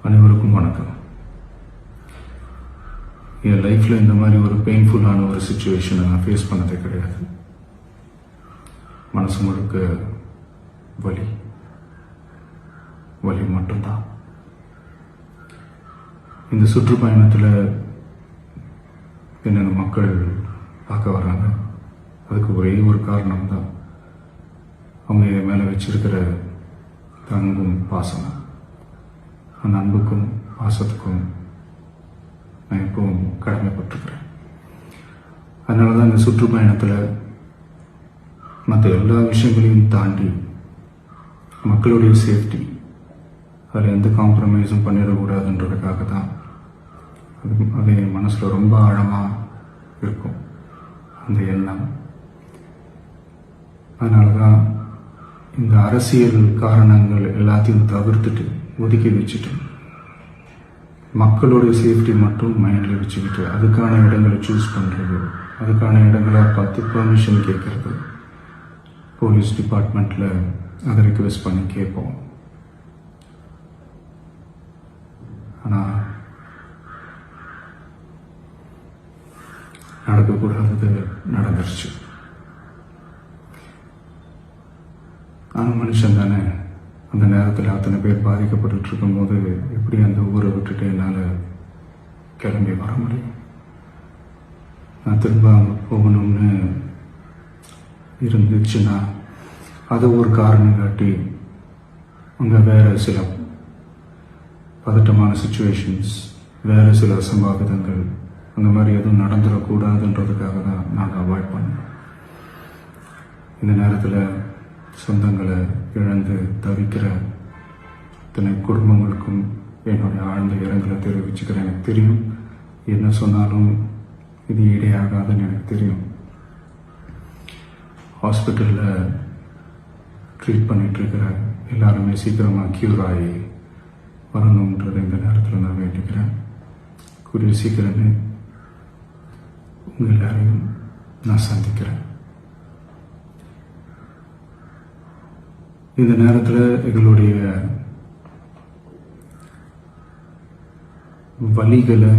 அனைவருக்கும் வணக்கம். என் லைஃப்பில் இந்த மாதிரி ஒரு பெயின்ஃபுல்லான ஒரு சுச்சுவேஷனை நான் ஃபேஸ் பண்ணதே கிடையாது. மனசு முழுக்க வலி வலி மட்டும்தான். இந்த சுற்றுப்பயணத்தில் என்னென்ன மக்கள் பார்க்க வராங்க, அதுக்கு ஒரே ஒரு காரணம் தான், அவங்க என் மேலே வச்சிருக்கிற அன்பும் பாசம். அந்த அன்புக்கும் பாசத்துக்கும் நான் எப்பவும் கடமைப்பட்டிருக்கிறேன். அதனால தான் இந்த சுற்றுப்பயணத்தில் மற்ற எல்லா விஷயங்களையும் தாண்டி மக்களுடைய சேஃப்டி, அதில் எந்த காம்ப்ரமைஸும் பண்ணிடக்கூடாதுன்றதுக்காக தான் அது என் மனசில் ரொம்ப ஆழமாக இருக்கும் அந்த எண்ணம். அதனால தான் இந்த அரசியல் காரணங்கள் எல்லாத்தையும் தவிர்த்துட்டு ஒதுக்கி வச்சுட்டு மக்களுடைய சேஃப்டி மட்டும் மைண்டில் வச்சுக்கிட்டு அதுக்கான இடங்களை சூஸ் பண்ணுறது, அதுக்கான இடங்களை பார்த்து பெர்மிஷன் கேட்கறது, போலீஸ் டிபார்ட்மெண்ட்டில் அதை ரிக்வெஸ்ட் பண்ணி கேட்போம். ஆனால் நடக்கக்கூடாதது நடந்துருச்சு. நானும் மனுஷன் தானே. அந்த நேரத்தில் அத்தனை பேர் பாதிக்கப்பட்டு இருக்கும்போது எப்படி அந்த ஊரை விட்டுட்டு என்னால் கிளம்பி வர முடியும்? நான் திரும்ப அங்கே போகணும்னு இருந்துச்சுன்னா அதை ஒரு காரணம் காட்டி அங்கே வேறு சில பதட்டமான சுச்சுவேஷன்ஸ், வேறு சில அசம்பாவிதங்கள், அந்த மாதிரி எதுவும் நடந்துடக்கூடாதுன்றதுக்காக தான் நாங்கள் அவாய்ட் பண்ணோம். இந்த நேரத்தில் சொந்தங்களை இழந்து தவிக்கிற இத்தனை குடும்பங்களுக்கும் என்னுடைய ஆழ்ந்த இரங்கலை தெரிவிச்சுக்கிறேன். எனக்கு தெரியும், என்ன சொன்னாலும் இது ஈடையாகாதுன்னு எனக்கு தெரியும். ஹாஸ்பிட்டலில் ட்ரீட் பண்ணிகிட்ருக்கிற எல்லாருமே சீக்கிரமாக க்யூர் ஆகி வரணுன்றதை இந்த நேரத்தில் நான் வேண்டிக்கிறேன். கூடிய சீக்கிரமே உங்கள் எல்லாரையும் நான் சந்திக்கிறேன். இந்த நேரத்தில் எங்களுடைய வலிகளை,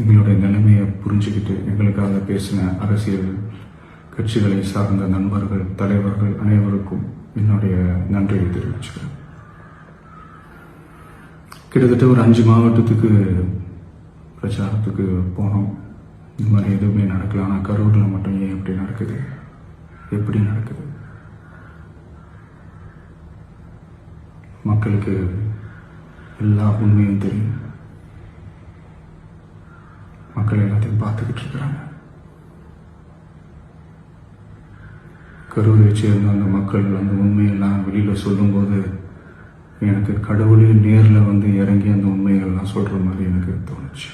எங்களுடைய நிலைமையை புரிஞ்சுக்கிட்டு எங்களுக்காக பேசின அரசியல் கட்சிகளை சார்ந்த நண்பர்கள், தலைவர்கள் அனைவருக்கும் என்னுடைய நன்றியை தெரிவிச்சுக்கிறேன். கிட்டத்தட்ட ஒரு 5 மாவட்டத்துக்கு பிரச்சாரத்துக்கு போனோம். இந்த மாதிரி எதுவுமே நடக்கல. ஆனால் கரூரில் மட்டும் ஏன் எப்படி நடக்குது, எப்படி நடக்குது? மக்களுக்கு எல்லா உண்மையும் தெரியும். மக்கள் எல்லாத்தையும் பார்த்துக்கிட்டு இருக்கிறாங்க. கரூரை சேர்ந்த அந்த மக்கள் அந்த உண்மையெல்லாம் வெளியில் சொல்லும்போது எனக்கு கடவுளே நேரில் வந்து இறங்கி அந்த உண்மைகள்லாம் சொல்கிற மாதிரி எனக்கு தோணுச்சு.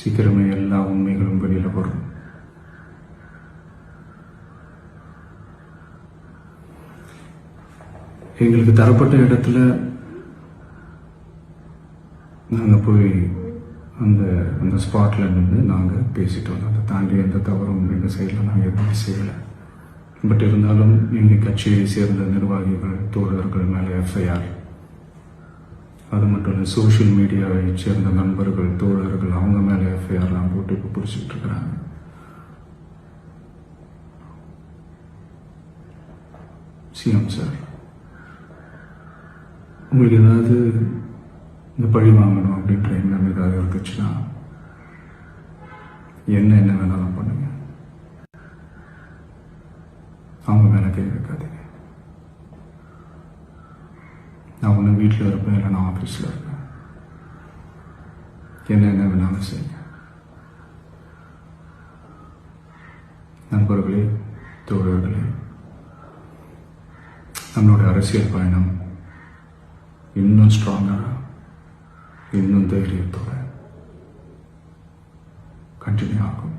சீக்கிரமே எல்லா உண்மைகளும் வெளியில் வரும். எங்களுக்கு தரப்பட்ட இடத்துல நாங்கள் போய் அந்த ஸ்பாட்டில் நின்று நாங்கள் பேசிட்டு வந்தோம். அதை தாண்டி எந்த தவறும் எங்கள் சைடில் நாங்கள் எதுவுமே செய்யலை. பட் இருந்தாலும் எங்கள் கட்சியை சேர்ந்த நிர்வாகிகள், தோழர்கள் மேலே எஃப்ஐஆர், அது மட்டும் இல்லை சோஷியல் மீடியாவை சேர்ந்த நண்பர்கள், தோழர்கள், அவங்க மேலே எஃப்ஐஆர்லாம் போட்டு இப்போ பிடிச்சிக்கிட்டு இருக்கிறாங்க. சிஎம் சார், உங்களுக்கு ஏதாவது இந்த பழி வாங்கணும் அப்படின்ற எண்ணம் ஏதாவது இருந்துச்சுன்னா என்ன வேணாலும் பண்ணுங்க. அவங்க மேலே கை வைக்காதீங்க. நான் ஒன்று வீட்டில் இருப்பேன், இல்லை நான் ஆஃபீஸில் இருப்பேன். என்ன வேணாலும் செய்யுங்க. நண்பர்களே, தோழர்களே, நம்மளோட அரசியல் பயணம் இன்னும் ஸ்ட்ராங்காக, இன்னும் தைரியத்தோட கண்டினியூ ஆகும்.